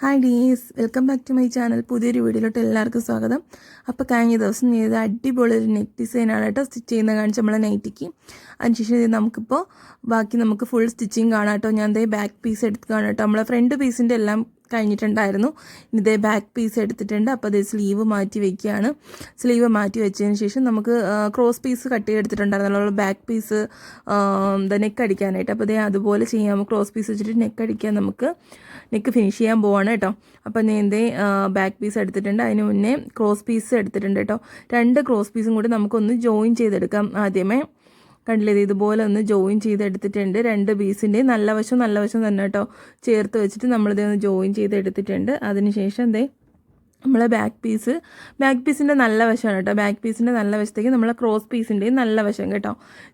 Hi dears, welcome back to my channel. പുതിയൊരു വീഡിയോയിലോട്ട് എല്ലാവർക്കും സ്വാഗതം. അപ്പോൾ കഴിഞ്ഞ ദിവസം ചെയ്ത അടിപൊളി ഒരു നെക്ക് ഡിസൈനാണ് കേട്ടോ. സ്റ്റിച്ച് ചെയ്യുന്ന കാണിച്ച് നമ്മളെ നൈറ്റിക്ക്. അതിനുശേഷം നമുക്കിപ്പോൾ നമുക്ക് ഫുൾ സ്റ്റിച്ചിങ് കാണാം കേട്ടോ. ഞാൻ ദേ ബാക്ക് പീസ് എടുത്ത് കാണാം കേട്ടോ. നമ്മളെ ഫ്രണ്ട് പീസിൻ്റെ എല്ലാം കഴിഞ്ഞിട്ടുണ്ടായിരുന്നു. ഇതേ ബാക്ക് പീസ് എടുത്തിട്ടുണ്ട്. അപ്പോൾ അതേ സ്ലീവ് മാറ്റി വയ്ക്കുകയാണ്. സ്ലീവ് മാറ്റി വെച്ചതിന് ശേഷം നമുക്ക് ക്രോസ് പീസ് കട്ട് ചെയ്തെടുത്തിട്ടുണ്ടായിരുന്നല്ലോ ബാക്ക് പീസ് നെക്ക് അടിക്കാനായിട്ട്. അപ്പോൾ അതേ അതുപോലെ ചെയ്യാം. ക്രോസ് പീസ് വെച്ചിട്ട് നെക്ക് അടിക്കാൻ നമുക്ക് നെക്ക് ഫിനിഷ് ചെയ്യാൻ പോവാണ് കേട്ടോ. അപ്പോൾ നേരത്തെ ബാക്ക് പീസ് എടുത്തിട്ടുണ്ട്. അതിന് മുന്നേ ക്രോസ് പീസ് എടുത്തിട്ടുണ്ട് കേട്ടോ. 2 ക്രോസ് പീസും കൂടി നമുക്കൊന്ന് ജോയിൻ ചെയ്തെടുക്കാം. ആദ്യമേ കണ്ടില്ലേ, ഇതുപോലെ ഒന്ന് ജോയിൻ ചെയ്തെടുത്തിട്ടുണ്ട്. 2 പീസിൻ്റെ നല്ല വശം തന്നെ കേട്ടോ ചേർത്ത് വെച്ചിട്ട് നമ്മളിതൊന്ന് ജോയിൻ ചെയ്തെടുത്തിട്ടുണ്ട്. അതിനുശേഷം നമ്മളെ ബാക്ക് പീസിൻ്റെ നല്ല വശമാണ് കേട്ടോ. ബാക്ക് പീസിൻ്റെ നല്ല വശത്തേക്ക് നമ്മളെ ക്രോസ് പീസിൻ്റെയും നല്ല വശം കേട്ടോ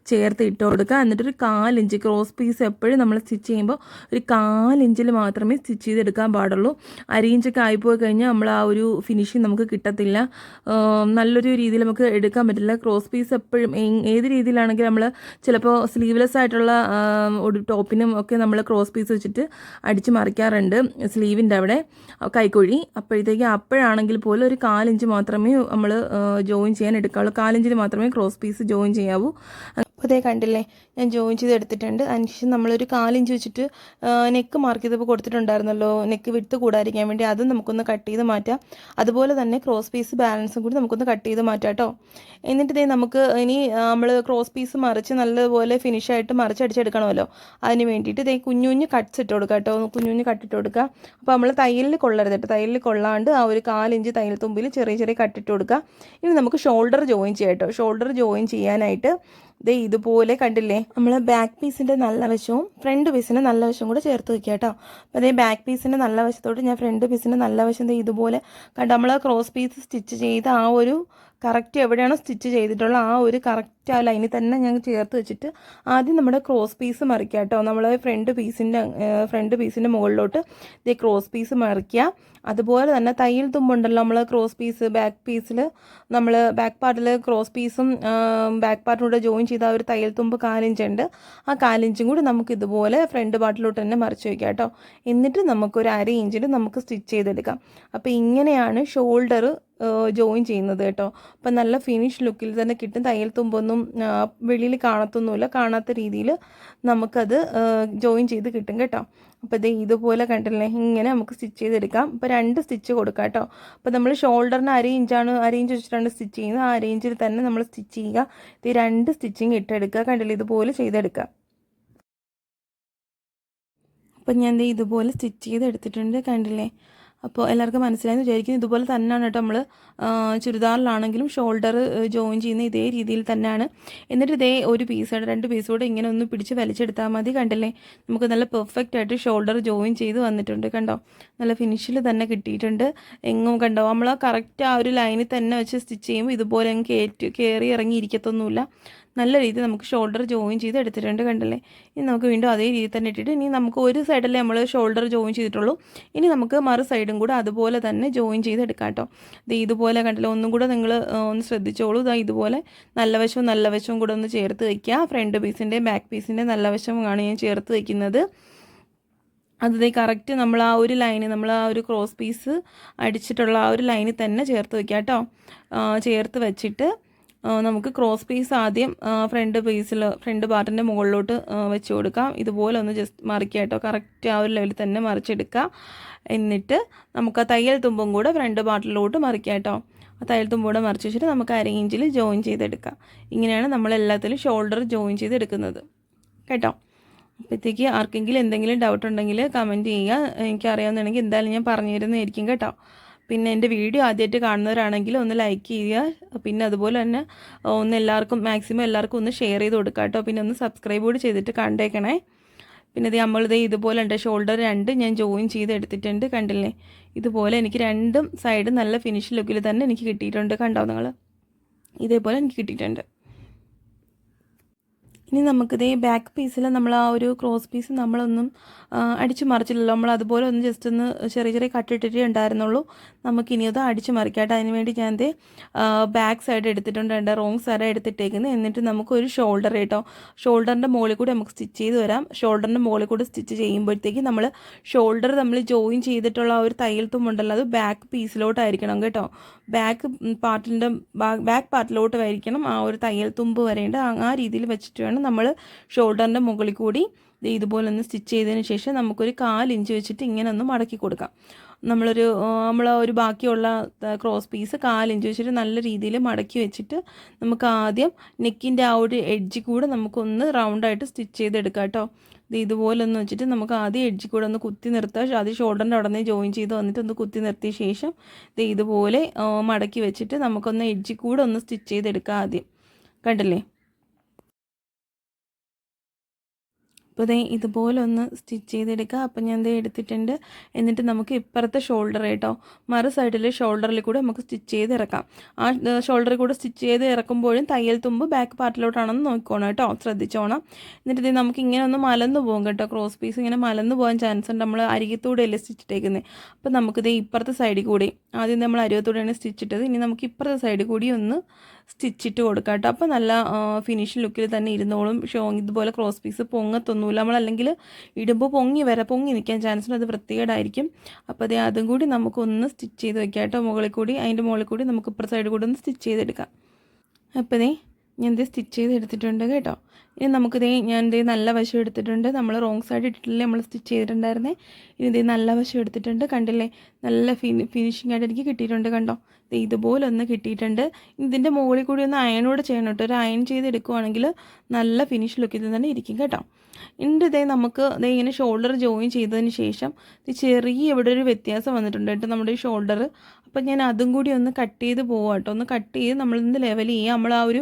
ചേർത്ത് ഇട്ട് കൊടുക്കുക. എന്നിട്ടൊരു 1/4 ഇഞ്ച് ക്രോസ് പീസ് എപ്പോഴും നമ്മൾ സ്റ്റിച്ച് ചെയ്യുമ്പോൾ ഒരു 1/4 ഇഞ്ചിൽ മാത്രമേ സ്റ്റിച്ച് ചെയ്തെടുക്കാൻ പാടുള്ളൂ. 1/2 ഇഞ്ചൊക്കെ ആയിപ്പോയി കഴിഞ്ഞാൽ നമ്മൾ ആ ഒരു ഫിനിഷിങ് നമുക്ക് കിട്ടത്തില്ല. നല്ലൊരു രീതിയിൽ നമുക്ക് എടുക്കാൻ പറ്റില്ല. ക്രോസ് പീസ് എപ്പോഴും ഏത് രീതിയിലാണെങ്കിലും നമ്മൾ ചിലപ്പോൾ സ്ലീവ്ലെസ് ആയിട്ടുള്ള ഒരു ടോപ്പിനും ഒക്കെ നമ്മൾ ക്രോസ് പീസ് വെച്ചിട്ട് അടിച്ച് മറിക്കാറുണ്ട് സ്ലീവിൻ്റെ അവിടെ കൈക്കുഴി. അപ്പോഴത്തേക്ക് ആണെങ്കിൽ പോലും ഒരു 1/4 ഇഞ്ച് മാത്രമേ നമ്മൾ ജോയിൻ ചെയ്യാൻ എടുക്കാവുള്ളൂ. 1/4 ഇഞ്ചിൽ മാത്രമേ ക്രോസ് പീസ് ജോയിൻ ചെയ്യാവൂ. അപ്പോൾ അതേ കണ്ടില്ലേ, ഞാൻ ജോയിൻ ചെയ്ത് എടുത്തിട്ടുണ്ട്. അതിനുശേഷം നമ്മളൊരു 1/4 ഇഞ്ച് വെച്ചിട്ട് നെക്ക് മാർക്ക് ചെയ്തപ്പോൾ കൊടുത്തിട്ടുണ്ടായിരുന്നല്ലോ, നെക്ക് വിട്ട് കൂടാതിരിക്കാൻ വേണ്ടി. അതും നമുക്കൊന്ന് കട്ട് ചെയ്ത് മാറ്റാം. അതുപോലെ തന്നെ ക്രോസ് പീസ് ബാലൻസും കൂടി നമുക്കൊന്ന് കട്ട് ചെയ്ത് മാറ്റാം കേട്ടോ. എന്നിട്ട് നമുക്ക് ഇനി നമ്മൾ ക്രോസ് പീസ് മറിച്ച് നല്ലപോലെ ഫിനിഷായിട്ട് മറിച്ചടിച്ചെടുക്കണമല്ലോ. അതിന് വേണ്ടിയിട്ട് കുഞ്ഞു കട്ട്സ് ഇട്ട് കൊടുക്കുക കേട്ടോ. കുഞ്ഞു കട്ടിട്ട് കൊടുക്കുക. അപ്പോൾ നമ്മൾ തയ്യലിൽ കൊള്ളരുത് കേട്ടോ. തയ്യലിൽ കൊള്ളാണ്ട് ആ ഒരു 1/4 ഇഞ്ച് തയ്യൽ തുമ്പിൽ ചെറിയ കട്ടിട്ട് കൊടുക്കുക. ഇനി നമുക്ക് ഷോൾഡർ ജോയിൻ ചെയ്യാം കേട്ടോ. ഷോൾഡർ ജോയിൻ ചെയ്യാനായിട്ട് ഇതുപോലെ കണ്ടില്ലേ, നമ്മൾ ബാക്ക് പീസിൻ്റെ നല്ല വശവും ഫ്രണ്ട് പീസിൻ്റെ നല്ല വശവും കൂടെ ചേർത്ത് വയ്ക്കുക കേട്ടോ. അപ്പോൾ ബാക്ക് പീസിൻ്റെ നല്ല വശത്തോട്ട് ഞാൻ ഫ്രണ്ട് പീസിൻ്റെ നല്ല വശം ഇതുപോലെ കണ്ട് നമ്മൾ ക്രോസ് പീസ് സ്റ്റിച്ച് ചെയ്ത ആ ഒരു കറക്റ്റ് എവിടെയാണോ സ്റ്റിച്ച് ചെയ്തിട്ടുള്ള ആ ഒരു കറക്റ്റ് ആ ലൈനിൽ തന്നെ ഞാൻ ചേർത്ത് വെച്ചിട്ട് ആദ്യം നമ്മുടെ ക്രോസ് പീസ് മറിക്കുക കേട്ടോ. നമ്മൾ ഫ്രണ്ട് പീസിൻ്റെ മുകളിലോട്ട് ക്രോസ് പീസ് മറിക്കുക. അതുപോലെ തന്നെ തയ്യൽ തുമ്പുണ്ടല്ലോ, നമ്മൾ ക്രോസ് പീസ് ബാക്ക് പീസിൽ നമ്മൾ ബാക്ക് പാർട്ടിൽ ക്രോസ് പീസും ബാക്ക് പാർട്ടിലൂടെ ജോയിൻ ചെയ്ത ഒരു തയ്യൽ തുമ്പ് 1/4 ഇഞ്ച് ഉണ്ട്. ആ 1/4 ഇഞ്ചും കൂടി നമുക്ക് ഇതുപോലെ ഫ്രണ്ട് പാർട്ടിലോട്ട് തന്നെ മറിച്ച് വയ്ക്കാം കേട്ടോ. എന്നിട്ട് നമുക്കൊരു 1/2 ഇഞ്ചിൽ നമുക്ക് സ്റ്റിച്ച് ചെയ്തെടുക്കാം. അപ്പോൾ ഇങ്ങനെയാണ് ഷോൾഡർ ജോയിൻ ചെയ്യുന്നത് കേട്ടോ. അപ്പം നല്ല ഫിനിഷ് ലുക്കിൽ തന്നെ കിട്ടും. തയ്യൽ തുമ്പൊന്നും വെളിയിൽ കാണാത്ത രീതിയിൽ നമുക്കത് ജോയിൻ ചെയ്ത് കിട്ടും കേട്ടോ. അപ്പോൾ ഇതുപോലെ കണ്ടില്ലേ, ഇങ്ങനെ നമുക്ക് സ്റ്റിച്ച് ചെയ്തെടുക്കാം. ഇപ്പോൾ 2 സ്റ്റിച്ച് കൊടുക്കാം കേട്ടോ. അപ്പോൾ നമ്മൾ ഷോൾഡറിന് 1/2 ഇഞ്ച് വെച്ചിട്ടാണ് സ്റ്റിച്ച് ചെയ്യുന്നത്. ആ 1/2 ഇഞ്ചിൽ തന്നെ നമ്മൾ സ്റ്റിച്ച് ചെയ്യുക. 2 സ്റ്റിച്ചിങ് ഇട്ടെടുക്കുക. കണ്ടില്ലേ, ഇതുപോലെ ചെയ്തെടുക്കുക. അപ്പം ഞാൻ ഇതുപോലെ സ്റ്റിച്ച് ചെയ്തെടുത്തിട്ടുണ്ട്. കണ്ടില്ലേ, അപ്പോൾ എല്ലാവർക്കും മനസ്സിലായെന്ന് വിചാരിക്കുന്നു. ഇതുപോലെ തന്നെയാണ് കേട്ടോ നമ്മൾ ചുരിദാറിലാണെങ്കിലും ഷോൾഡർ ജോയിൻ ചെയ്യുന്ന ഇതേ രീതിയിൽ തന്നെയാണ്. എന്നിട്ട് ഒരു പീസോടെ 2 പീസോടെ ഇങ്ങനെ ഒന്ന് പിടിച്ച് വലിച്ചെടുത്താൽ മതി. കണ്ടില്ലേ, നമുക്ക് നല്ല പെർഫെക്റ്റ് ആയിട്ട് ഷോൾഡർ ജോയിൻ ചെയ്ത് വന്നിട്ടുണ്ട്. കണ്ടോ, നല്ല ഫിനിഷിൽ തന്നെ കിട്ടിയിട്ടുണ്ട്. എങ്ങും കണ്ടോ, നമ്മൾ കറക്റ്റ് ആ ഒരു ലൈനിൽ തന്നെ വെച്ച് സ്റ്റിച്ച് ചെയ്യുമ്പോൾ ഇതുപോലെ കയറി ഇറങ്ങി ഇരിക്കത്തൊന്നുമില്ല. നല്ല രീതിയിൽ നമുക്ക് ഷോൾഡർ ജോയിൻ ചെയ്ത് എടുത്തിട്ടുണ്ട്. കണ്ടല്ലേ, ഇനി നമുക്ക് വീണ്ടും അതേ രീതിയിൽ തന്നെ ഇട്ടിട്ട് ഇനി നമുക്ക് ഒരു സൈഡല്ലേ നമ്മൾ ഷോൾഡർ ജോയിൻ ചെയ്തിട്ടുള്ളൂ. ഇനി നമുക്ക് മറു സൈഡും കൂടെ അതുപോലെ തന്നെ ജോയിൻ ചെയ്തെടുക്കാം കേട്ടോ. ഇതുപോലെ കണ്ടല്ലോ, ഒന്നും കൂടെ നിങ്ങൾ ഒന്ന് ശ്രദ്ധിച്ചോളൂ. ഇതുപോലെ നല്ല വശവും കൂടെ ഒന്ന് ചേർത്ത് വയ്ക്കുക. ഫ്രണ്ട് പീസിൻ്റെ ബാക്ക് പീസിൻ്റെ നല്ല വശമാണ് ഞാൻ ചേർത്ത് വയ്ക്കുന്നത്. അത് കറക്റ്റ് നമ്മൾ ആ ഒരു ലൈന്, നമ്മൾ ആ ഒരു ക്രോസ് പീസ് അടിച്ചിട്ടുള്ള ആ ഒരു ലൈനിൽ തന്നെ ചേർത്ത് വയ്ക്കുക കേട്ടോ. ചേർത്ത് വെച്ചിട്ട് നമുക്ക് ക്രോസ് പീസ് ആദ്യം ഫ്രണ്ട് പാർട്ടിൻ്റെ മുകളിലോട്ട് വെച്ച് കൊടുക്കാം. ഇതുപോലെ ഒന്ന് ജസ്റ്റ് മറിക്കുക കേട്ടോ. കറക്റ്റ് ആ ഒരു ലെവലിൽ തന്നെ മറിച്ചെടുക്കുക. എന്നിട്ട് നമുക്ക് ആ തയ്യൽ തുമ്പും കൂടെ ഫ്രണ്ട് പാർട്ടിലോട്ട് മറിക്കുക കേട്ടോ. ആ തയ്യൽ തുമ്പും കൂടെ മറിച്ച് വെച്ചിട്ട് നമുക്ക് 1/2 ഇഞ്ചിൽ ജോയിൻ ചെയ്തെടുക്കാം. ഇങ്ങനെയാണ് നമ്മളെല്ലാത്തിലും ഷോൾഡർ ജോയിൻ ചെയ്തെടുക്കുന്നത് കേട്ടോ. അപ്പോഴത്തേക്ക് ആർക്കെങ്കിലും എന്തെങ്കിലും ഡൗട്ട് ഉണ്ടെങ്കിൽ കമൻറ്റ് ചെയ്യുക. എനിക്കറിയാവുന്നുണ്ടെങ്കിൽ എന്തായാലും ഞാൻ പറഞ്ഞു തരുന്നതായിരിക്കും കേട്ടോ. പിന്നെ എൻ്റെ വീഡിയോ ആദ്യമായിട്ട് കാണുന്നവരാണെങ്കിൽ ഒന്ന് ലൈക്ക് ചെയ്യുക. പിന്നെ അതുപോലെ തന്നെ മാക്സിമം എല്ലാവർക്കും ഒന്ന് ഷെയർ ചെയ്ത് കൊടുക്കുക കേട്ടോ. പിന്നെ ഒന്ന് സബ്സ്ക്രൈബ് കൂടി ചെയ്തിട്ട് കണ്ടേക്കണേ. പിന്നെ ഇതുപോലെ ഉണ്ട്, ഷോൾഡർ 2 ഞാൻ ജോയിൻ ചെയ്ത് എടുത്തിട്ടുണ്ട്. കണ്ടില്ലേ, ഇതുപോലെ എനിക്ക് 2 സൈഡ് നല്ല ഫിനിഷ് ലുക്കിൽ തന്നെ എനിക്ക് കിട്ടിയിട്ടുണ്ട്. കണ്ടോ നിങ്ങൾ, ഇതേപോലെ എനിക്ക് കിട്ടിയിട്ടുണ്ട്. ഇനി നമുക്കിതേ ബാക്ക് പീസിൽ നമ്മൾ ആ ഒരു ക്രോസ് പീസ് നമ്മളൊന്നും അടിച്ചു മറിച്ചില്ലല്ലോ, നമ്മൾ അതുപോലെ ഒന്ന് ജസ്റ്റ് ഒന്ന് ചെറിയ ചെറിയ കട്ടിട്ടിട്ടേ ഉണ്ടായിരുന്നുള്ളൂ. നമുക്കിനി അത് അടിച്ചു മറിക്കാട്ടെ. അതിന് വേണ്ടി ഞാൻ ദേ ബാക്ക് സൈഡ് എടുത്തിട്ടുണ്ട്, റോങ് സൈഡ് എടുത്തിട്ടേക്കുന്നത്. എന്നിട്ട് നമുക്കൊരു ഷോൾഡർ കേട്ടോ, ഷോൾഡറിൻ്റെ മുകളിൽ കൂടി നമുക്ക് സ്റ്റിച്ച് ചെയ്ത് വരാം. ഷോൾഡറിൻ്റെ മുകളിൽ കൂടി സ്റ്റിച്ച് ചെയ്യുമ്പോഴത്തേക്ക് നമ്മൾ ഷോൾഡർ നമ്മൾ ജോയിൻ ചെയ്തിട്ടുള്ള ആ ഒരു തയ്യൽ തുമ്പുണ്ടല്ലോ, അത് ബാക്ക് പീസിലോട്ടായിരിക്കണം കേട്ടോ. ബാക്ക് പാർട്ടിലോട്ട് ആയിരിക്കണം ആ ഒരു തയ്യൽ തുമ്പ് വരേണ്ട. ആ രീതിയിൽ വെച്ചിട്ട് വേണം നമ്മൾ ഷോൾഡറിൻ്റെ മുകളിൽ കൂടി ഇതുപോലെ ഒന്ന് സ്റ്റിച്ച് ചെയ്തതിന് ശേഷം നമുക്കൊരു 1/4 ഇഞ്ച് വെച്ചിട്ട് ഇങ്ങനെ ഒന്ന് മടക്കി കൊടുക്കാം. നമ്മളൊരു ബാക്കിയുള്ള ക്രോസ് പീസ് 1/4 ഇഞ്ച് വെച്ചിട്ട് നല്ല രീതിയിൽ മടക്കി വെച്ചിട്ട് നമുക്ക് ആദ്യം നെക്കിൻ്റെ ആ ഒരു എഡ്ജ് കൂടെ നമുക്കൊന്ന് റൗണ്ടായിട്ട് സ്റ്റിച്ച് ചെയ്തെടുക്കാം കേട്ടോ. ഇതുപോലെ ഒന്ന് വെച്ചിട്ട് നമുക്ക് ആദ്യം എഡ്ജ് കൂടെ ഒന്ന് കുത്തി നിർത്താം. ആദ്യം ഷോൾഡറിൻ്റെ അവിടെ നിന്ന് ജോയിൻ ചെയ്ത് വന്നിട്ട് ഒന്ന് കുത്തി നിർത്തിയ ശേഷം ഇതുപോലെ മടക്കി വെച്ചിട്ട് നമുക്കൊന്ന് എഡ്ജ് കൂടെ ഒന്ന് സ്റ്റിച്ച് ചെയ്തെടുക്കാം ആദ്യം. കണ്ടില്ലേ? അപ്പോൾ ഇതുപോലെ ഒന്ന് സ്റ്റിച്ച് ചെയ്തെടുക്കുക. അപ്പോൾ ഞാൻ എടുത്തിട്ടുണ്ട്. എന്നിട്ട് നമുക്ക് ഇപ്പുറത്തെ ഷോൾഡർ കേട്ടോ, മറു സൈഡിൽ ഷോൾഡറിൽ കൂടെ നമുക്ക് സ്റ്റിച്ച് ചെയ്ത് ഇറക്കാം. ആ ഷോൾഡറിൽ കൂടെ സ്റ്റിച്ച് ചെയ്ത് ഇറക്കുമ്പോഴും തയ്യൽ തുമ്പ് ബാക്ക് പാർട്ടിലോട്ടാണെന്ന് നോക്കിക്കോണം കേട്ടോ, ശ്രദ്ധിച്ചോണം. എന്നിട്ട് നമുക്ക് ഇങ്ങനെ ഒന്ന് മലന്ന് പോകും കേട്ടോ, ക്രോസ് പീസ് ഇങ്ങനെ മലന്ന് പോകാൻ ചാൻസ് ഉണ്ട്. നമ്മൾ അരികത്തൂടെ അല്ലേ സ്റ്റിച്ച് ഇട്ടേക്കുന്നത്. അപ്പോൾ നമുക്കിത് ഇപ്പുറത്തെ സൈഡിൽ കൂടി ആദ്യം നമ്മൾ അരികത്തൂടെയാണ് സ്റ്റിച്ച് ഇട്ടത്. ഇനി നമുക്ക് ഇപ്പുറത്തെ സൈഡിൽ കൂടി ഒന്ന് സ്റ്റിച്ചിട്ട് കൊടുക്കാം കേട്ടോ. അപ്പോൾ നല്ല ഫിനിഷിംഗ് ലുക്കിൽ തന്നെ ഇരുന്നോളും. ഇതുപോലെ ക്രോസ് പീസ് പൊങ്ങത്തൊന്നുമില്ല. നമ്മളല്ലെങ്കിൽ ഇടുമ്പോൾ പൊങ്ങി നിൽക്കാൻ ചാൻസ് ഉണ്ട്, അത് വൃത്തികേടായിരിക്കും. അപ്പോൾ അതും കൂടി നമുക്കൊന്ന് സ്റ്റിച്ച് ചെയ്ത് വെക്കാം കേട്ടോ. മുകളിൽ കൂടി അതിൻ്റെ മുകളിൽ കൂടി നമുക്ക് ഇപ്പുറത്തെ സൈഡ് കൂടി ഒന്ന് സ്റ്റിച്ച് ചെയ്തെടുക്കാം. അപ്പോൾ ഞാൻ സ്റ്റിച്ച് ചെയ്ത് എടുത്തിട്ടുണ്ട് കേട്ടോ. ഇനി നമുക്കിതേ ഞാൻ നല്ല വശം എടുത്തിട്ടുണ്ട്. നമ്മൾ റോങ് സൈഡ് ഇട്ടിട്ടില്ലേ നമ്മൾ സ്റ്റിച്ച് ചെയ്തിട്ടുണ്ടായിരുന്നേ. ഇനി നല്ല വശം എടുത്തിട്ടുണ്ട്. കണ്ടില്ലേ? നല്ല ഫിനിഷിംഗ് ആയിട്ട് എനിക്ക് കിട്ടിയിട്ടുണ്ട്. കണ്ടോ? ഇതുപോലെ ഒന്ന് കിട്ടിയിട്ടുണ്ട്. ഇതിൻ്റെ മുകളിൽ കൂടി ഒന്ന് അയണോടെ ചെയ്യണം കേട്ടോ. ഒരു അയൺ ചെയ്ത് എടുക്കുവാണെങ്കിൽ നല്ല ഫിനിഷ് ലുക്കിൽ തന്നെ ഇരിക്കും കേട്ടോ. എന്നിട്ട് നമുക്ക് ഇങ്ങനെ ഷോൾഡർ ജോയിൻ ചെയ്തതിന് ശേഷം ചെറിയ ഇവിടെ ഒരു വ്യത്യാസം വന്നിട്ടുണ്ട് കേട്ടോ നമ്മുടെ ഈ ഷോൾഡർ. അപ്പം ഞാൻ അതും കൂടി ഒന്ന് കട്ട് ചെയ്ത് പോവാം കേട്ടോ. ഒന്ന് കട്ട് ചെയ്ത് നമ്മളിന്ന് ലെവൽ ചെയ്യുക. നമ്മൾ ആ ഒരു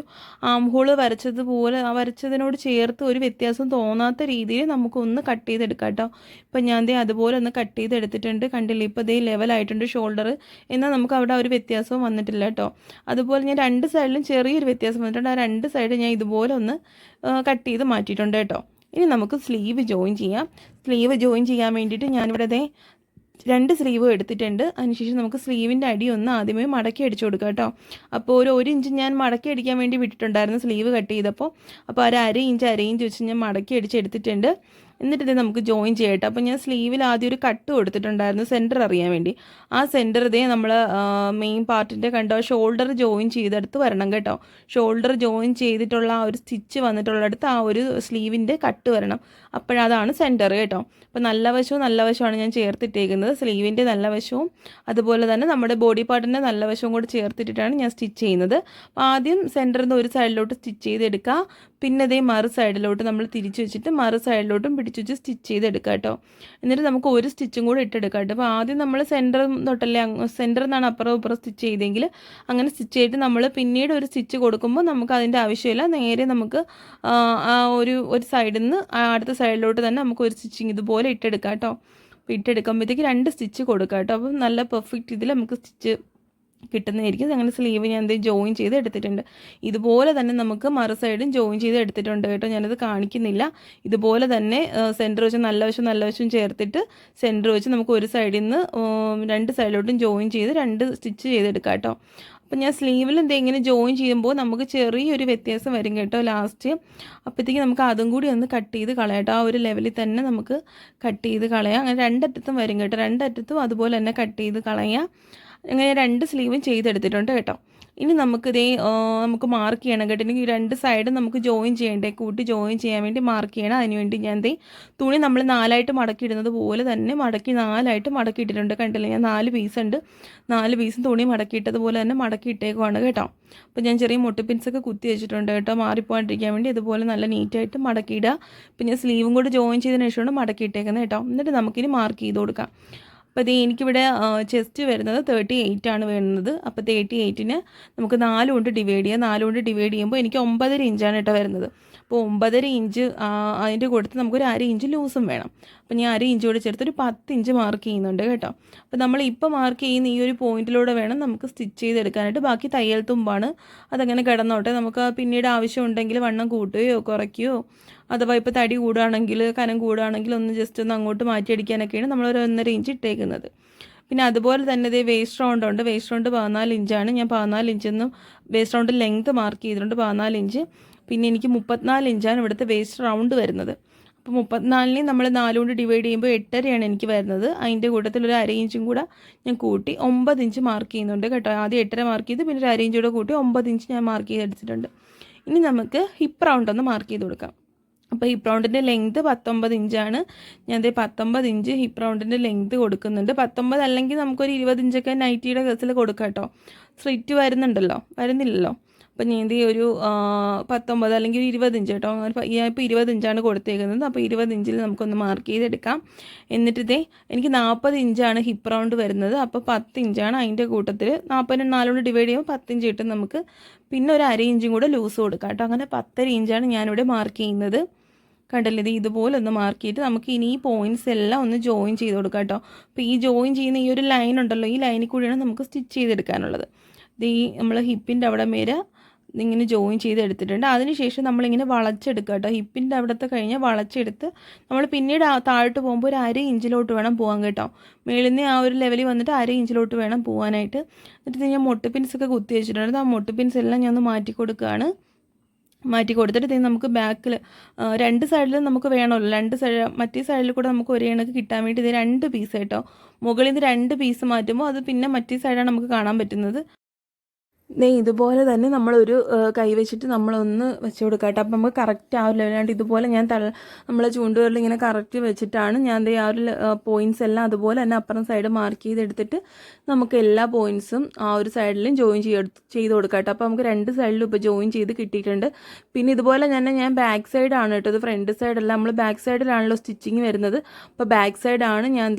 ആം ഹോൾ വരച്ചതുപോലെ ആ വരച്ചതിനോട് ചേർത്ത് ഒരു വ്യത്യാസം തോന്നാത്ത രീതിയിൽ നമുക്കൊന്ന് കട്ട് ചെയ്തെടുക്കാം കേട്ടോ. ഇപ്പം ഞാൻ അതുപോലെ ഒന്ന് കട്ട് ചെയ്തെടുത്തിട്ടുണ്ട്. കണ്ടില്ലേ? ഇപ്പോൾ ലെവലായിട്ടുണ്ട് ഷോൾഡർ. എന്നാൽ നമുക്ക് അവിടെ ഒരു വ്യത്യാസവും വന്നിട്ടില്ല കേട്ടോ. അതുപോലെ ഞാൻ രണ്ട് സൈഡിലും ചെറിയൊരു വ്യത്യാസം വന്നിട്ടുണ്ട്. ആ രണ്ട് സൈഡ് ഞാൻ ഇതുപോലെ ഒന്ന് കട്ട് ചെയ്ത് മാറ്റിയിട്ടുണ്ട് കേട്ടോ. ഇനി നമുക്ക് സ്ലീവ് ജോയിൻ ചെയ്യാം. സ്ലീവ് ജോയിൻ ചെയ്യാൻ വേണ്ടിയിട്ട് ഞാനിവിടെ 2 സ്ലീവ് എടുത്തിട്ടുണ്ട്. അതിനുശേഷം നമുക്ക് സ്ലീവിൻ്റെ അടി ഒന്ന് ആദ്യമേ മടക്കി അടിച്ചു കൊടുക്കാം കേട്ടോ. അപ്പോൾ ഒരു 1 ഇഞ്ച് ഞാൻ മടക്കി അടിക്കാൻ വേണ്ടി വിട്ടിട്ടുണ്ടായിരുന്നു സ്ലീവ് കട്ട് ചെയ്തപ്പോൾ. അപ്പോൾ ഒരു അര ഇഞ്ച് വെച്ച് ഞാൻ മടക്കി അടിച്ചെടുത്തിട്ടുണ്ട്. എന്നിട്ട് നമുക്ക് ജോയിൻ ചെയ്യട്ടെ. അപ്പോൾ ഞാൻ സ്ലീവിൽ ആദ്യം ഒരു കട്ട് കൊടുത്തിട്ടുണ്ടായിരുന്നു സെൻറ്റർ അറിയാൻ വേണ്ടി. ആ സെൻറ്റർ നമ്മൾ മെയിൻ പാർട്ടിൻ്റെ കണ്ടോ ഷോൾഡർ ജോയിൻ ചെയ്തെടുത്ത് വരണം കേട്ടോ. ഷോൾഡർ ജോയിൻ ചെയ്തിട്ടുള്ള ആ ഒരു സ്റ്റിച്ച് വന്നിട്ടുള്ളിടത്ത് ആ ഒരു സ്ലീവിൻ്റെ കട്ട് വരണം. അപ്പോഴതാണ് സെൻറ്റർ കേട്ടോ. അപ്പോൾ നല്ല വശമാണ് ഞാൻ ചേർത്തിട്ടേക്കുന്നത്. സ്ലീവിൻ്റെ നല്ല വശവും അതുപോലെ തന്നെ നമ്മുടെ ബോഡി പാർട്ടിൻ്റെ നല്ല വശവും കൂടി ചേർത്തിട്ടിട്ടാണ് ഞാൻ സ്റ്റിച്ച് ചെയ്യുന്നത്. അപ്പോൾ ആദ്യം സെൻറ്ററിൽ നിന്ന് ഒരു സൈഡിലോട്ട് സ്റ്റിച്ച് ചെയ്തെടുക്കുക. പിന്നെ മറു സൈഡിലോട്ട് നമ്മൾ തിരിച്ച് വെച്ചിട്ട് മറു സൈഡിലോട്ടും പിടിച്ച് വെച്ച് സ്റ്റിച്ച് ചെയ്തെടുക്കുക കേട്ടോ. എന്നിട്ട് നമുക്ക് ഒരു സ്റ്റിച്ചും കൂടി ഇട്ടെടുക്കാം കേട്ടോ. അപ്പോൾ ആദ്യം നമ്മൾ സെൻറ്റർ തൊട്ടല്ലേ, സെൻറ്ററിൽ നിന്നാണ് അപ്പുറം ഇപ്പുറം സ്റ്റിച്ച് ചെയ്തെങ്കിൽ അങ്ങനെ സ്റ്റിച്ച് ചെയ്തിട്ട് നമ്മൾ പിന്നീട് ഒരു സ്റ്റിച്ച് കൊടുക്കുമ്പോൾ നമുക്ക് അതിൻ്റെ ആവശ്യമില്ല. നേരെ നമുക്ക് ആ ഒരു സൈഡിൽ നിന്ന് അടുത്ത സൈഡിലോട്ട് തന്നെ നമുക്ക് ഒരു സ്റ്റിച്ചിങ് ഇതുപോലെ ഇട്ടെടുക്കാം കേട്ടോ. അപ്പോൾ ഇട്ടെടുക്കുമ്പോഴത്തേക്ക് 2 സ്റ്റിച്ച് കൊടുക്കാം കേട്ടോ. അപ്പം നല്ല പെർഫെക്റ്റ് ഇതിൽ നമുക്ക് സ്റ്റിച്ച് കിട്ടുന്നതായിരിക്കും. അങ്ങനെ സ്ലീവ് ഞാൻ ജോയിൻ ചെയ്ത് എടുത്തിട്ടുണ്ട്. ഇതുപോലെ തന്നെ നമുക്ക് മറു സൈഡും ജോയിൻ ചെയ്ത് എടുത്തിട്ടുണ്ട് കേട്ടോ. ഞാനത് കാണിക്കുന്നില്ല. ഇതുപോലെ തന്നെ സെൻറ്റർ വെച്ച് നല്ല വശവും ചേർത്തിട്ട് സെൻറ്റർ വെച്ച് നമുക്ക് ഒരു സൈഡിൽ നിന്ന് 2 സൈഡിലോട്ടും ജോയിൻ ചെയ്ത് 2 സ്റ്റിച്ച് ചെയ്തെടുക്കാം കേട്ടോ. അപ്പം ഞാൻ സ്ലീവിൽ ഇങ്ങനെ ജോയിൻ ചെയ്യുമ്പോൾ നമുക്ക് ചെറിയൊരു വ്യത്യാസം വരും കേട്ടോ ലാസ്റ്റ്. അപ്പോഴത്തേക്ക് നമുക്ക് അതും കൂടി ഒന്ന് കട്ട് ചെയ്ത് കളയാം കേട്ടോ. ആ ഒരു ലെവലിൽ തന്നെ നമുക്ക് കട്ട് ചെയ്ത് കളയാം. അങ്ങനെ 2 അറ്റത്തും വരും കേട്ടോ. 2 അറ്റത്തും അതുപോലെ തന്നെ കട്ട് ചെയ്ത് കളയാം. അങ്ങനെ 2 സ്ലീവും ചെയ്തെടുത്തിട്ടുണ്ട് കേട്ടോ. ഇനി നമുക്ക് മാർക്ക് ചെയ്യണം കേട്ടോ. എനിക്ക് 2 സൈഡും നമുക്ക് ജോയിൻ ചെയ്യണ്ടേ, കൂട്ടി ജോയിൻ ചെയ്യാൻ വേണ്ടി മാർക്ക് ചെയ്യണം. അതിനുവേണ്ടി ഞാൻ തുണി നമ്മൾ 4ആയിട്ട് മടക്കിയിടുന്നത് പോലെ തന്നെ മടക്കി 4ആയിട്ട് മടക്കിയിട്ടിട്ടുണ്ട്. കണ്ടില്ലേ? ഞാൻ 4 പീസ് ഉണ്ട്. 4 പീസും തുണി മടക്കിയിട്ടതുപോലെ തന്നെ മടക്കിയിട്ടേക്കുവാണ് കേട്ടോ. അപ്പോൾ ഞാൻ ചെറിയ മുട്ടുപിൻസൊക്കെ കുത്തി വെച്ചിട്ടുണ്ട് കേട്ടോ, മാറിപ്പോകാണ്ടിരിക്കാൻ വേണ്ടി. ഇതുപോലെ നല്ല നീറ്റായിട്ട് മടക്കിയിടുക. പിന്നെ സ്ലീവും കൂടി ജോയിൻ ചെയ്തതിന് ശേഷമാണ് മടക്കിയിട്ടേക്കുന്നത് കേട്ടോ. എന്നിട്ട് നമുക്കിനി മാർക്ക് ചെയ്ത് കൊടുക്കാം. അപ്പോൾ എനിക്കിവിടെ ചെസ്റ്റ് വരുന്നത് 38 ആണ് വരുന്നത്. അപ്പോൾ 38ന് നമുക്ക് 4 കൊണ്ട് ഡിവൈഡ് ചെയ്യാം. 4 കൊണ്ട് ഡിവൈഡ് ചെയ്യുമ്പോൾ എനിക്ക് 9.5 ഇഞ്ചാണ് കേട്ടോ വരുന്നത്. അപ്പോൾ 9.5 ഇഞ്ച് അതിൻ്റെ കൂട്ടത്തിൽ നമുക്കൊരു 1/2 ഇഞ്ച് ലൂസും വേണം. അപ്പോൾ ഞാൻ 1/2 ഇഞ്ച് കൂടെ ചേർത്ത് ഒരു 10 ഇഞ്ച് മാർക്ക് ചെയ്യുന്നുണ്ട് കേട്ടോ. അപ്പോൾ നമ്മൾ ഇപ്പോൾ മാർക്ക് ചെയ്യുന്ന ഈ ഒരു പോയിന്റിലൂടെ വേണം നമുക്ക് സ്റ്റിച്ച് ചെയ്തെടുക്കാനായിട്ട്. ബാക്കി തയ്യൽ തുമ്പാണ്, അതങ്ങനെ കിടന്നോട്ടെ. നമുക്ക് പിന്നീട് ആവശ്യമുണ്ടെങ്കിൽ വണ്ണം കൂട്ടുകയോ കുറയ്ക്കുകയോ അഥവാ ഇപ്പോൾ തടി കൂടുകയാണെങ്കിൽ കനം കൂടുകയാണെങ്കിൽ ഒന്ന് ജസ്റ്റ് ഒന്ന് അങ്ങോട്ട് മാറ്റിയടിക്കാനൊക്കെയാണ് നമ്മൾ ഒരു 1.5 ഇഞ്ച് ഇട്ടേക്കുന്നത്. പിന്നെ അതുപോലെ തന്നെ ഇതേ വേസ്റ്റ് റൗണ്ട് ഉണ്ട്. വേസ്റ്റ് റൗണ്ട് 14 ഇഞ്ചാണ്. ഞാൻ 14 ഇഞ്ചെന്നും വേസ്റ്റ് റൗണ്ട് ലെങ്ത് മാർക്ക് ചെയ്തിട്ടുണ്ട് 14 ഇഞ്ച്. പിന്നെ എനിക്ക് 34 ഇഞ്ചാണ് ഇവിടുത്തെ വേസ്റ്റ് റൗണ്ട് വരുന്നത്. അപ്പോൾ 34നെ നമ്മൾ 4 കൊണ്ട് ഡിവൈഡ് ചെയ്യുമ്പോൾ 8.5 എനിക്ക് വരുന്നത്. അതിൻ്റെ കൂട്ടത്തിൽ ഒരു 1/2 ഇഞ്ചും കൂടെ ഞാൻ കൂട്ടി 9 ഇഞ്ച് മാർക്ക് ചെയ്യുന്നുണ്ട് കേട്ടോ. ആദ്യം 8.5 മാർക്ക് ചെയ്ത് പിന്നെ ഒരു 1/2 ഇഞ്ച് കൂടെ കൂട്ടി 9 ഇഞ്ച് ഞാൻ മാർക്ക് ചെയ്തെടുത്തിട്ടുണ്ട്. ഇനി നമുക്ക് ഹിപ്പ് റൗണ്ട് ഒന്ന് മാർക്ക് ചെയ്ത് കൊടുക്കാം. അപ്പോൾ ഹിപ്പ് റൗണ്ടിൻ്റെ ലെങ്ത് 19 ഇഞ്ചാണ്. ഞാൻ 19 ഇഞ്ച് ഹിപ്പ് റൗണ്ടിൻ്റെ ലെങ്ത് കൊടുക്കുന്നുണ്ട്. 19 അല്ലെങ്കിൽ നമുക്കൊരു 20 ഇഞ്ചൊക്കെ നൈറ്റിയുടെ കേസിൽ കൊടുക്കാം കേട്ടോ. സ്ലിറ്റ് വരുന്നില്ലല്ലോ. അപ്പം ഞാൻ ഒരു 19 അല്ലെങ്കിൽ ഒരു 20 ഇഞ്ച് കേട്ടോ. ഞാൻ ഇപ്പോൾ 20 ഇഞ്ചാണ് കൊടുത്തേക്കുന്നത്. അപ്പോൾ 20 ഇഞ്ചിൽ നമുക്കൊന്ന് മാർക്ക് ചെയ്തെടുക്കാം. എന്നിട്ട് എനിക്ക് 40 ഇഞ്ചാണ് ഹിപ്പ് റൗണ്ട് വരുന്നത്. അപ്പോൾ 10 ഇഞ്ചാണ് അതിൻ്റെ കൂട്ടത്തിൽ. 40 4 കൊണ്ട് ഡിവൈഡ് ചെയ്യുമ്പോൾ 10 ഇഞ്ച് കിട്ടും നമുക്ക്. പിന്നെ ഒരു 1/2 ഇഞ്ചും കൂടെ ലൂസ് കൊടുക്കാം കേട്ടോ. അങ്ങനെ 10.5 ഇഞ്ചാണ് ഞാനിവിടെ മാർക്ക് ചെയ്യുന്നത്. കണ്ടല്ലേ, ഇത് ഇതുപോലെ ഒന്ന് മാർക്ക് ചെയ്തിട്ട് നമുക്ക് ഇനി ഈ പോയിൻറ്റ്സ് എല്ലാം ഒന്ന് ജോയിൻ ചെയ്ത് കൊടുക്കാം കേട്ടോ. അപ്പോൾ ഈ ജോയിൻ ചെയ്യുന്ന ഈ ഒരു ലൈൻ ഉണ്ടല്ലോ, ഈ ലൈനിൽ കൂടിയാണ് നമുക്ക് സ്റ്റിച്ച് ചെയ്തെടുക്കാനുള്ളത്. ഇത് ഈ നമ്മൾ ഹിപ്പിൻ്റെ അവിടെ വരെ ഇങ്ങനെ ജോയിൻ ചെയ്തെടുത്തിട്ടുണ്ട്. അതിനുശേഷം നമ്മളിങ്ങനെ വളച്ചെടുക്കുക കേട്ടോ. ഹിപ്പിൻ്റെ അവിടുത്തെ കഴിഞ്ഞ് വളച്ചെടുത്ത് നമ്മൾ പിന്നീട് താഴോട്ട് പോകുമ്പോൾ ഒരു 1/2 ഇഞ്ചിലോട്ട് വേണം പോകാൻ കേട്ടോ. മേളിൽ നിന്ന് ആ ഒരു ലെവലിൽ വന്നിട്ട് 1/2 ഇഞ്ചിലോട്ട് വേണം പോകാനായിട്ട്. എന്നിട്ട് ഞാൻ മൊട്ട് പിൻസൊക്കെ കുത്തി വെച്ചിട്ടുണ്ട്. ആ മൊട്ട് പിൻസ് എല്ലാം ഞാൻ ഒന്ന് മാറ്റി കൊടുക്കുകയാണ്. മാറ്റി കൊടുത്തിട്ട് നമുക്ക് ബാക്കിൽ 2 സൈഡിലും നമുക്ക് വേണമല്ലോ. 2 സൈഡ് മറ്റേ സൈഡിൽ കൂടെ നമുക്ക് ഒരേ കണക്ക് കിട്ടാൻ വേണ്ടി ഇത് 2 പീസ് കേട്ടോ. മുകളിൽ നിന്ന് 2 പീസ് മാറ്റുമ്പോൾ അത് പിന്നെ മറ്റേ സൈഡാണ് നമുക്ക് കാണാൻ പറ്റുന്നത്. ഇതുപോലെ തന്നെ നമ്മളൊരു കൈ വെച്ചിട്ട് നമ്മളൊന്ന് വെച്ച് കൊടുക്കാം കേട്ടോ. അപ്പം നമുക്ക് കറക്റ്റ് ആവില്ല. അല്ലാണ്ട് ഇതുപോലെ ഞാൻ നമ്മളെ ചൂണ്ടുവിരൽ ഇങ്ങനെ കറക്റ്റ് വെച്ചിട്ടാണ് ഞാൻ ആ ഒരു പോയിൻറ്റ്സ് എല്ലാം അതുപോലെ തന്നെ അപ്പുറം സൈഡ് മാർക്ക് ചെയ്തെടുത്തിട്ട് നമുക്ക് എല്ലാ പോയിൻറ്റ്സും ആ ഒരു സൈഡിലും ജോയിൻ ചെയ്ത് കൊടുക്കാം കേട്ടോ. അപ്പോൾ നമുക്ക് 2 സൈഡിലും ഇപ്പോൾ ജോയിൻ ചെയ്ത് കിട്ടിയിട്ടുണ്ട്. പിന്നെ ഇതുപോലെ തന്നെ ഞാൻ ബാക്ക് സൈഡാണ് കേട്ടോ. ഇത് ഫ്രണ്ട് സൈഡല്ല, നമ്മൾ ബാക്ക് സൈഡിലാണല്ലോ സ്റ്റിച്ചിങ് വരുന്നത്. അപ്പോൾ ബാക്ക് സൈഡാണ് ഞാൻ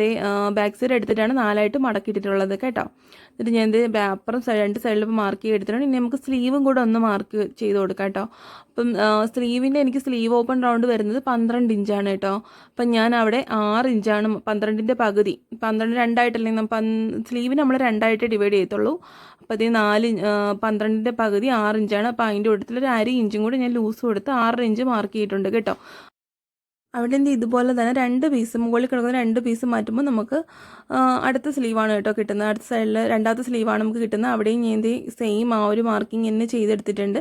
ബാക്ക് സൈഡ് എടുത്തിട്ടാണ് 4ആയിട്ട് മടക്കിയിട്ടുള്ളത് കേട്ടോ. എന്നിട്ട് ഞാൻ അപ്പുറം 2 സൈഡിൽ ഇപ്പോൾ മാർക്ക് എടുത്തിട്ടുണ്ട്. ഇനി നമുക്ക് സ്ലീവും കൂടെ ഒന്ന് മാർക്ക് ചെയ്ത് കൊടുക്കാം കേട്ടോ. അപ്പം സ്ലീവിൻ്റെ എനിക്ക് സ്ലീവ് ഓപ്പൺ റൗണ്ട് വരുന്നത് 12 ഇഞ്ചാണ് കേട്ടോ. അപ്പം ഞാൻ അവിടെ 6 ഇഞ്ചാണ് 12ൻ്റെ പകുതി. 12 2ആയിട്ടല്ലേ സ്ലീവിന് നമ്മൾ 2ആയിട്ട് ഡിവൈഡ് ചെയ്യത്തുള്ളൂ. അപ്പോൾ അത് 12ൻ്റെ പകുതി 6 ഇഞ്ചാണ്. അപ്പോൾ അതിൻ്റെ കൂട്ടത്തിൽ ഒരു 1/2 ഇഞ്ചും കൂടെ ഞാൻ ലൂസ് കൊടുത്ത് 6 ഇഞ്ച് മാർക്ക് ചെയ്തിട്ടുണ്ട് കേട്ടോ. അവിടെ ഇതുപോലെ തന്നെ 2 പീസ് മുകളിൽ കിടക്കുന്ന 2 പീസ് മാറ്റുമ്പോൾ നമുക്ക് അടുത്ത സ്ലീവാണ് കേട്ടോ കിട്ടുന്നത്. അടുത്ത സൈഡിൽ രണ്ടാമത്തെ സ്ലീവാണ് നമുക്ക് കിട്ടുന്നത്. അവിടെയും ഞാൻ സെയിം ആ ഒരു മാർക്കിങ് തന്നെ ചെയ്തെടുത്തിട്ടുണ്ട്.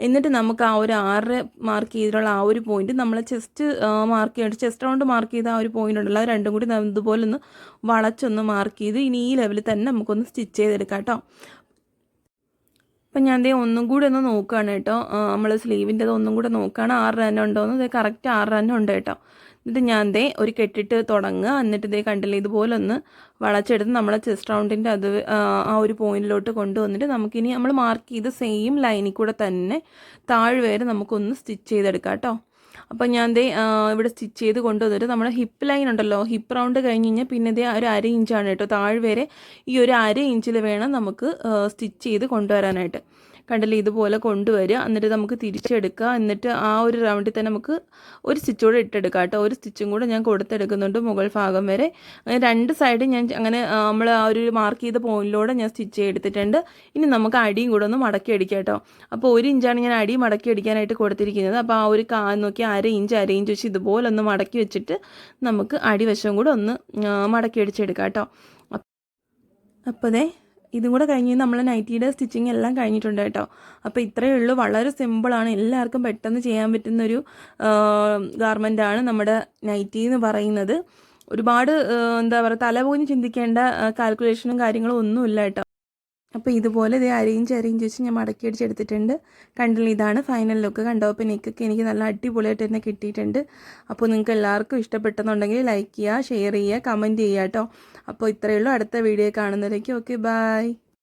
എന്നിട്ട് നമുക്ക് ആ ഒരു 6 മാർക്ക് ചെയ്തിട്ടുള്ള ആ ഒരു പോയിന്റ് നമ്മൾ ചെസ്റ്റ് മാർക്ക് ചെയ്തിട്ട് ചെസ്റ്റ് റൗണ്ട് മാർക്ക് ചെയ്ത ആ ഒരു പോയിന്റ് ഉണ്ടല്ലോ, അത് രണ്ടും കൂടി ഇതുപോലെ ഒന്ന് വളച്ചൊന്ന് മാർക്ക് ചെയ്ത് ഇനി ഈ ലെവലിൽ തന്നെ നമുക്കൊന്ന് സ്റ്റിച്ച് ചെയ്തെടുക്കാം കേട്ടോ. അപ്പം ഞാൻ ഒന്നും കൂടെ ഒന്ന് നോക്കുകയാണ് കേട്ടോ. നമ്മൾ സ്ലീവിൻ്റെത് ഒന്നും കൂടെ നോക്കുകയാണ് 6 തന്നെ ഉണ്ടോയെന്ന്. കറക്റ്റ് 6 തന്നെ ഉണ്ട് കേട്ടോ. എന്നിട്ട് ഞാൻ ഒരു കെട്ടിട്ട് തുടങ്ങുക. എന്നിട്ട് കണ്ടില്ലേ, ഇതുപോലെ ഒന്ന് വളച്ചെടുത്ത് നമ്മളെ ചെസ്റ്റ് റൗണ്ടിൻ്റെ അത് ആ ഒരു പോയിന്റിലോട്ട് കൊണ്ടുവന്നിട്ട് നമുക്കിനി നമ്മൾ മാർക്ക് ചെയ്ത സെയിം ലൈനിൽ കൂടെ തന്നെ താഴെ വരെ നമുക്കൊന്ന് സ്റ്റിച്ച് ചെയ്തെടുക്കാം കേട്ടോ. അപ്പം ഞാൻ ഇവിടെ സ്റ്റിച്ച് ചെയ്ത് കൊണ്ടുവന്നിട്ട് നമ്മുടെ ഹിപ്പ് ലൈൻ ഉണ്ടല്ലോ, ഹിപ്പ് റൗണ്ട് കഴിഞ്ഞ് കഴിഞ്ഞാൽ പിന്നെ ഒരു 1/2 ഇഞ്ചാണ് കേട്ടോ. താഴെ വരെ ഈ ഒരു 1/2 ഇഞ്ചിൽ വേണം നമുക്ക് സ്റ്റിച്ച് ചെയ്ത് കൊണ്ടുവരാനായിട്ട്. കണ്ടില്ലേ, ഇതുപോലെ കൊണ്ടുവരിക. എന്നിട്ട് നമുക്ക് തിരിച്ചെടുക്കുക. എന്നിട്ട് ആ ഒരു റൗണ്ടിൽ തന്നെ നമുക്ക് ഒരു സ്റ്റിച്ച് കൂടെ ഇട്ടെടുക്കാം കേട്ടോ. ഒരു സ്റ്റിച്ചും കൂടെ ഞാൻ കൊടുത്തെടുക്കുന്നുണ്ട് മുകൾ ഭാഗം വരെ. അങ്ങനെ 2 സൈഡ് ഞാൻ അങ്ങനെ നമ്മൾ ആ ഒരു മാർക്ക് ചെയ്ത പോയിന്റിലൂടെ ഞാൻ സ്റ്റിച്ച് ചെയ്തെടുത്തിട്ടുണ്ട്. ഇനി നമുക്ക് അടിയും കൂടെ ഒന്ന് മടക്കി അടിക്കാം കേട്ടോ. അപ്പോൾ 1 ഇഞ്ചാണ് ഞാൻ അടി മടക്കി അടിക്കാനായിട്ട് കൊടുത്തിരിക്കുന്നത്. അപ്പോൾ ആ ഒരു നോക്കി 1/2 ഇഞ്ച് വെച്ച് ഇതുപോലെ ഒന്ന് മടക്കി വെച്ചിട്ട് നമുക്ക് അടിവശം കൂടെ ഒന്ന് മടക്കി അടിച്ചെടുക്കാം കേട്ടോ. അപ്പോൾ ഇതും കൂടെ കഴിഞ്ഞ് നമ്മൾ നൈറ്റിയുടെ സ്റ്റിച്ചിങ് എല്ലാം കഴിഞ്ഞിട്ടുണ്ട് കേട്ടോ. അപ്പോൾ ഇത്രയേ ഉള്ളൂ. വളരെ സിമ്പിളാണ്, എല്ലാവർക്കും പെട്ടെന്ന് ചെയ്യാൻ പറ്റുന്നൊരു ഗാർമെൻറ്റാണ് നമ്മുടെ നൈറ്റി എന്ന് പറയുന്നത്. ഒരുപാട് എന്താ പറയുക, തലപോലും ചിന്തിക്കേണ്ട കാൽക്കുലേഷനും കാര്യങ്ങളും ഒന്നുമില്ല കേട്ടോ. അപ്പോൾ ഇതുപോലെ അരയിഞ്ച് വെച്ച് ഞാൻ മടക്കി അടിച്ചെടുത്തിട്ടുണ്ട്. കണ്ടില്ല, ഇതാണ് ഫൈനൽ ലുക്ക്. കണ്ടോ, അപ്പോൾ നെക്കൊക്കെ എനിക്ക് നല്ല അടിപൊളിയായിട്ട് തന്നെ കിട്ടിയിട്ടുണ്ട്. അപ്പോൾ നിങ്ങൾക്ക് എല്ലാവർക്കും ഇഷ്ടപ്പെട്ടെന്നുണ്ടെങ്കിൽ ലൈക്ക് ചെയ്യുക, ഷെയർ ചെയ്യുക, കമൻറ്റ് ചെയ്യുക കേട്ടോ. അപ്പോൾ ഇത്രയേ ഉള്ളൂ. അടുത്ത വീഡിയോ കാണുന്നവരേക്കും ഓക്കെ, ബൈ.